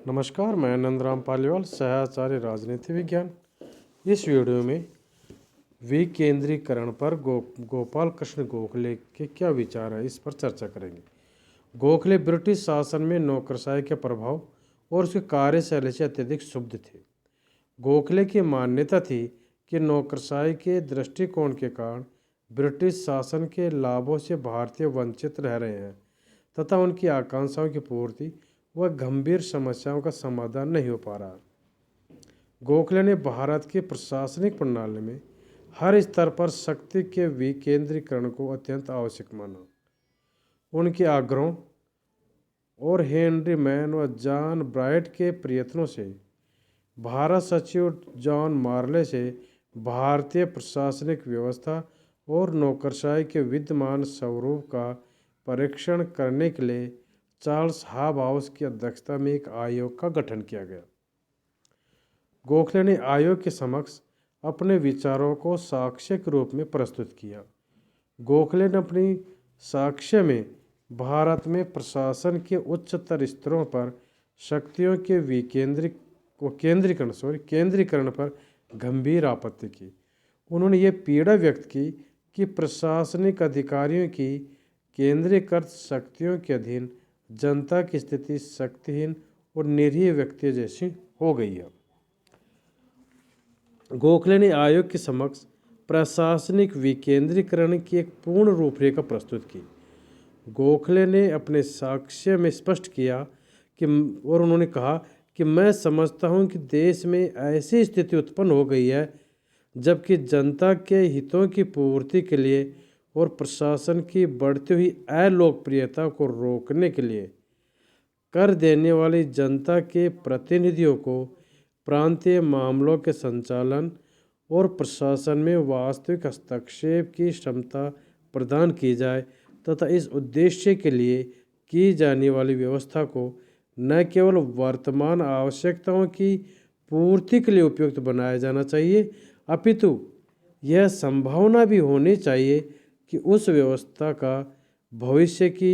नमस्कार, मैं नंदराम पालीवाल, सहआचार्य राजनीति विज्ञान। इस वीडियो में विकेंद्रीकरण पर गोपाल कृष्ण गोखले के क्या विचार है, इस पर चर्चा करेंगे। गोखले ब्रिटिश शासन में नौकरशाही के प्रभाव और उसकी कार्यशैली से अत्यधिक क्षुब्ध थे। गोखले की मान्यता थी कि नौकरशाही के दृष्टिकोण के कारण ब्रिटिश शासन के लाभों से भारतीय वंचित रह रहे हैं तथा उनकी आकांक्षाओं की पूर्ति वह गंभीर समस्याओं का समाधान नहीं हो पा रहा। गोखले ने भारत की प्रशासनिक प्रणाली में हर स्तर पर शक्ति के विकेंद्रीकरण को अत्यंत आवश्यक माना। उनके आग्रहों और हेनरी मैन व जॉन ब्राइट के प्रयत्नों से भारत सचिव जॉन मार्ले से भारतीय प्रशासनिक व्यवस्था और नौकरशाही के विद्यमान स्वरूप का परीक्षण करने के लिए चार्ल्स हाब हाउस की अध्यक्षता में एक आयोग का गठन किया गया। गोखले ने आयोग के समक्ष अपने विचारों को साक्ष्य के रूप में प्रस्तुत किया। गोखले ने अपनी साक्ष्य में भारत में प्रशासन के उच्चतर स्तरों पर शक्तियों के केंद्रीकरण पर गंभीर आपत्ति की। उन्होंने ये पीड़ा व्यक्त की कि प्रशासनिक अधिकारियों की केंद्रीकृत शक्तियों के अधीन जनता की स्थिति शक्तिहीन और निरीह व्यक्ति जैसी हो गई है। गोखले ने आयोग के समक्ष प्रशासनिक विकेंद्रीकरण की एक पूर्ण रूपरेखा प्रस्तुत की। गोखले ने अपने साक्ष्य में स्पष्ट किया कि और उन्होंने कहा कि मैं समझता हूं कि देश में ऐसी स्थिति उत्पन्न हो गई है जबकि जनता के हितों की पूर्ति के लिए और प्रशासन की बढ़ती हुई अलोकप्रियता को रोकने के लिए कर देने वाली जनता के प्रतिनिधियों को प्रांतीय मामलों के संचालन और प्रशासन में वास्तविक हस्तक्षेप की क्षमता प्रदान की जाए तथा इस उद्देश्य के लिए की जाने वाली व्यवस्था को न केवल वर्तमान आवश्यकताओं की पूर्ति के लिए उपयुक्त बनाया जाना चाहिए, अपितु यह संभावना भी होनी चाहिए कि उस व्यवस्था का भविष्य की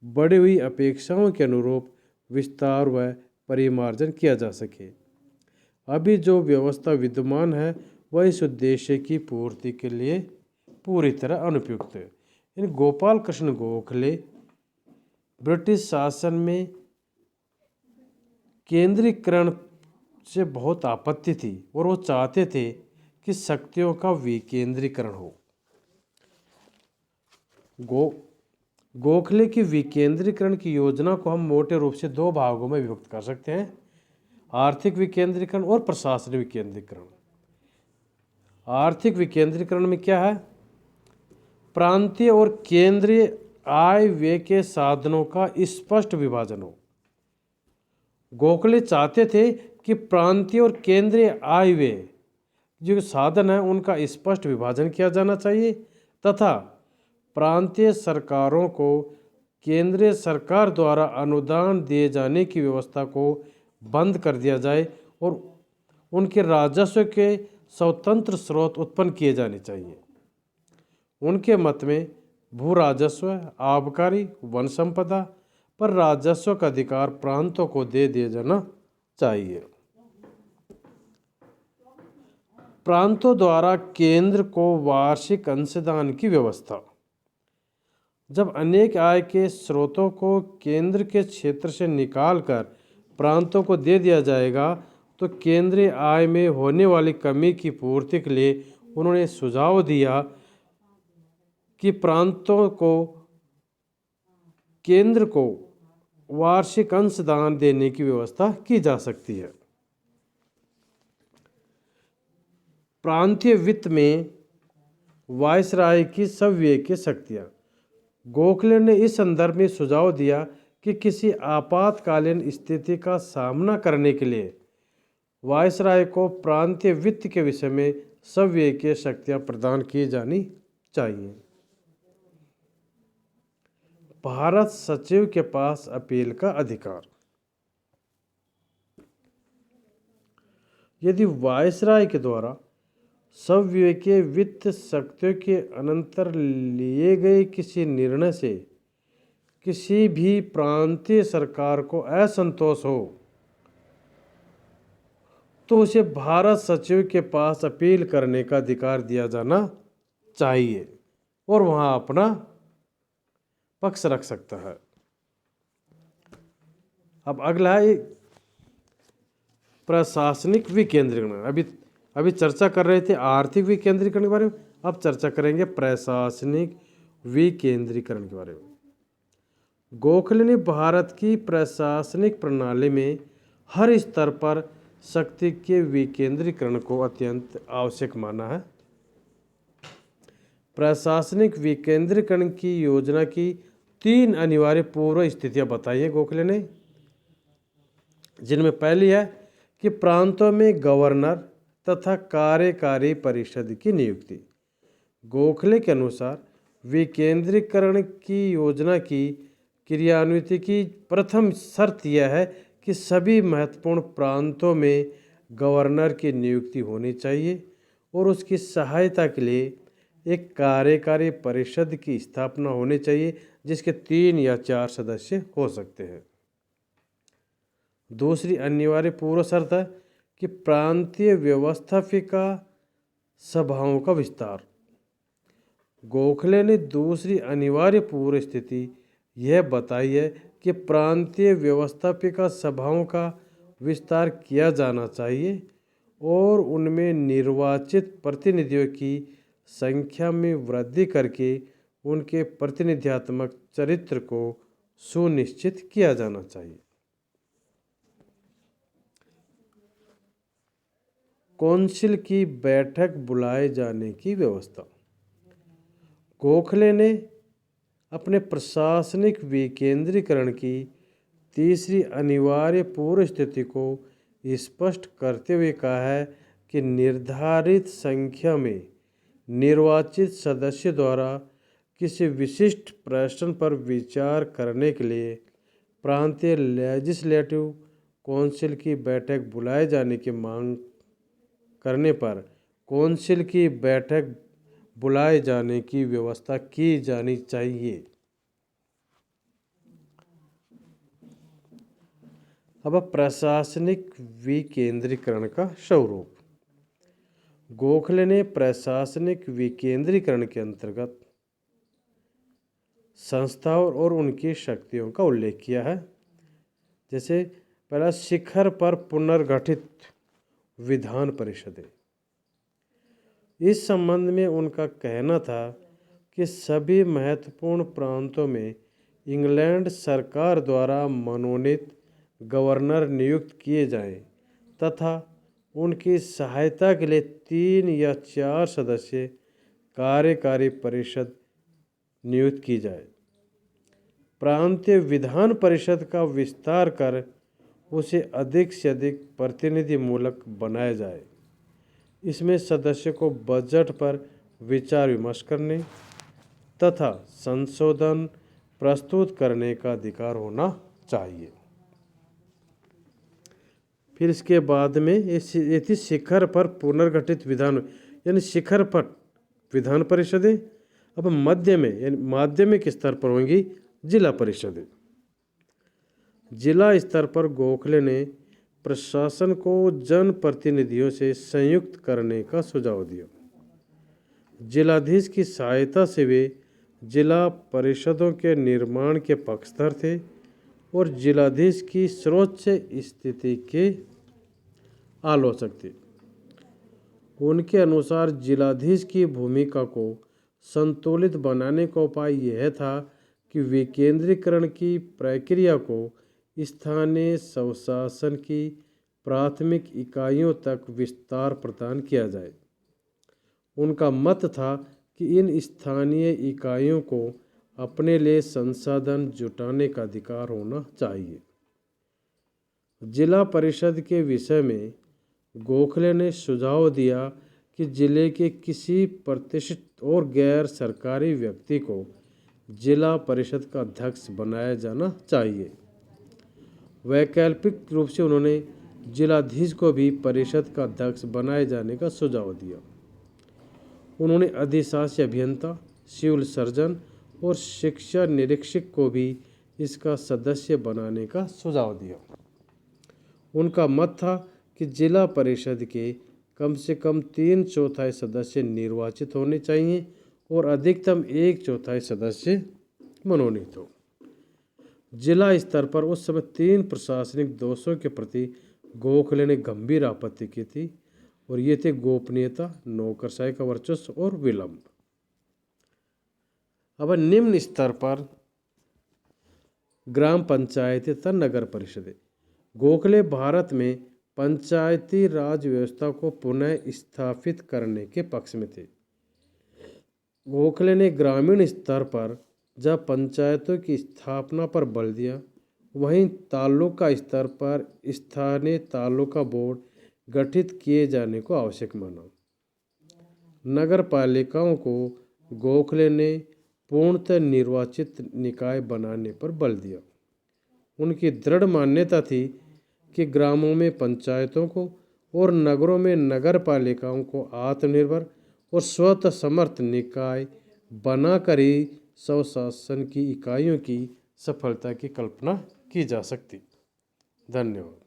बढ़ी हुई अपेक्षाओं के अनुरूप विस्तार व परिमार्जन किया जा सके। अभी जो व्यवस्था विद्यमान है वह इस उद्देश्य की पूर्ति के लिए पूरी तरह अनुपयुक्त है। इन गोपाल कृष्ण गोखले ब्रिटिश शासन में केंद्रीकरण से बहुत आपत्ति थी और वो चाहते थे कि शक्तियों का विकेंद्रीकरण हो। गोखले की विकेंद्रीकरण की योजना को हम मोटे रूप से दो भागों में विभक्त कर सकते हैं, आर्थिक विकेंद्रीकरण और प्रशासनिक विकेंद्रीकरण। आर्थिक विकेंद्रीकरण में क्या है? प्रांतीय और केंद्रीय आय व्यय के साधनों का स्पष्ट विभाजन हो। गोखले चाहते थे कि प्रांतीय और केंद्रीय आय व्यय जो साधन है उनका स्पष्ट विभाजन किया जाना चाहिए तथा प्रांतीय सरकारों को केंद्रीय सरकार द्वारा अनुदान दिए जाने की व्यवस्था को बंद कर दिया जाए और उनके राजस्व के स्वतंत्र स्रोत उत्पन्न किए जाने चाहिए। उनके मत में भू राजस्व, आबकारी, वन संपदा पर राजस्व का अधिकार प्रांतों को दे दिया जाना चाहिए। प्रांतों द्वारा केंद्र को वार्षिक अंशदान की व्यवस्था। जब अनेक आय के स्रोतों को केंद्र के क्षेत्र से निकालकर प्रांतों को दे दिया जाएगा तो केंद्रीय आय में होने वाली कमी की पूर्ति के लिए उन्होंने सुझाव दिया कि प्रांतों को केंद्र को वार्षिक अंशदान देने की व्यवस्था की जा सकती है। प्रांतीय वित्त में वायसराय की स्वव्यय की शक्तियाँ। गोखले ने इस संदर्भ में सुझाव दिया कि किसी आपातकालीन स्थिति का सामना करने के लिए वायसराय को प्रांतीय वित्त के विषय में स्वव्यय की शक्तियाँ प्रदान की जानी चाहिए। भारत सचिव के पास अपील का अधिकार। यदि वायसराय के द्वारा स्वव्यय के वित्त शक्तियों के अनंतर लिए गए किसी निर्णय से किसी भी प्रांतीय सरकार को असंतोष हो तो उसे भारत सचिव के पास अपील करने का अधिकार दिया जाना चाहिए और वहां अपना पक्ष रख सकता है। अब अगला है प्रशासनिक विकेंद्रीकरण। अभी चर्चा कर रहे थे आर्थिक विकेंद्रीकरण के बारे में, अब चर्चा करेंगे प्रशासनिक विकेंद्रीकरण के बारे में। गोखले ने भारत की प्रशासनिक प्रणाली में हर स्तर पर शक्ति के विकेंद्रीकरण को अत्यंत आवश्यक माना है। प्रशासनिक विकेंद्रीकरण की योजना की 3 अनिवार्य पूर्व स्थितियां बताई है गोखले ने, जिनमें पहली है कि प्रांतों में गवर्नर तथा कार्यकारी परिषद की नियुक्ति। गोखले के अनुसार विकेंद्रीकरण की योजना की क्रियान्वित की प्रथम शर्त यह है कि सभी महत्वपूर्ण प्रांतों में गवर्नर की नियुक्ति होनी चाहिए और उसकी सहायता के लिए एक कार्यकारी परिषद की स्थापना होनी चाहिए जिसके 3 या 4 सदस्य हो सकते हैं। दूसरी अनिवार्य पूर्व शर्त है कि प्रांतीय व्यवस्थापिका सभाओं का विस्तार। गोखले ने दूसरी अनिवार्य पूर्व स्थिति यह बताई है कि प्रांतीय व्यवस्थापिका सभाओं का विस्तार किया जाना चाहिए और उनमें निर्वाचित प्रतिनिधियों की संख्या में वृद्धि करके उनके प्रतिनिधियात्मक चरित्र को सुनिश्चित किया जाना चाहिए। काउंसिल की बैठक बुलाए जाने की व्यवस्था। गोखले ने अपने प्रशासनिक विकेंद्रीकरण की तीसरी अनिवार्य पूर्व स्थिति को स्पष्ट करते हुए कहा है कि निर्धारित संख्या में निर्वाचित सदस्य द्वारा किसी विशिष्ट प्रश्न पर विचार करने के लिए प्रांतीय लेजिस्लेटिव काउंसिल की बैठक बुलाए जाने की मांग करने पर काउंसिल की बैठक बुलाए जाने की व्यवस्था की जानी चाहिए। अब प्रशासनिक विकेंद्रीकरण का स्वरूप। गोखले ने प्रशासनिक विकेंद्रीकरण के अंतर्गत संस्थाओं और उनकी शक्तियों का उल्लेख किया है। जैसे पहला, शिखर पर पुनर्गठित विधान परिषदें। इस संबंध में उनका कहना था कि सभी महत्वपूर्ण प्रांतों में इंग्लैंड सरकार द्वारा मनोनीत गवर्नर नियुक्त किए जाएं तथा उनकी सहायता के लिए 3 या 4 सदस्य कार्यकारी परिषद नियुक्त की जाए। प्रांतीय विधान परिषद का विस्तार कर उसे अधिक से अधिक प्रतिनिधि मूलक बनाया जाए। इसमें सदस्य को बजट पर विचार विमर्श करने तथा संशोधन प्रस्तुत करने का अधिकार होना चाहिए। फिर इसके बाद में ये थी शिखर पर पुनर्गठित विधान, यानी शिखर पर विधान परिषदें। अब मध्य में यानी माध्यमिक स्तर पर होंगी जिला परिषदें। जिला स्तर पर गोखले ने प्रशासन को जनप्रतिनिधियों से संयुक्त करने का सुझाव दिया। जिलाधीश की सहायता से वे जिला परिषदों के निर्माण के पक्षधर थे और जिलाधीश की सर्वोच्च स्थिति के आलोचक थे। उनके अनुसार जिलाधीश की भूमिका को संतुलित बनाने का उपाय यह था कि विकेंद्रीकरण की प्रक्रिया को स्थानीय स्वशासन की प्राथमिक इकाइयों तक विस्तार प्रदान किया जाए। उनका मत था कि इन स्थानीय इकाइयों को अपने लिए संसाधन जुटाने का अधिकार होना चाहिए। जिला परिषद के विषय में गोखले ने सुझाव दिया कि जिले के किसी प्रतिष्ठित और गैर सरकारी व्यक्ति को जिला परिषद का अध्यक्ष बनाया जाना चाहिए। वैकल्पिक रूप से उन्होंने जिलाधीश को भी परिषद का अध्यक्ष बनाए जाने का सुझाव दिया। उन्होंने अधिशासी अभियंता, सिविल सर्जन और शिक्षा निरीक्षक को भी इसका सदस्य बनाने का सुझाव दिया। उनका मत था कि जिला परिषद के कम से कम 3/4 सदस्य निर्वाचित होने चाहिए और अधिकतम 1/4 सदस्य मनोनीत हो। जिला स्तर पर उस समय 3 प्रशासनिक दोषों के प्रति गोखले ने गंभीर आपत्ति की थी और ये थे गोपनीयता, नौकरशाही का वर्चस्व और विलंब। अब निम्न स्तर पर ग्राम पंचायत तथा नगर परिषदें। गोखले भारत में पंचायती राज व्यवस्था को पुनः स्थापित करने के पक्ष में थे। गोखले ने ग्रामीण स्तर पर जब पंचायतों की स्थापना पर बल दिया, वहीं तालुका स्तर पर स्थानीय तालुका बोर्ड गठित किए जाने को आवश्यक माना। नगर पालिकाओं को गोखले ने पूर्णतः निर्वाचित निकाय बनाने पर बल दिया। उनकी दृढ़ मान्यता थी कि ग्रामों में पंचायतों को और नगरों में नगर पालिकाओं को आत्मनिर्भर और स्वतः समर्थ निकाय बनाकर ही स्वशासन की इकाइयों की सफलता की कल्पना की जा सकती। धन्यवाद।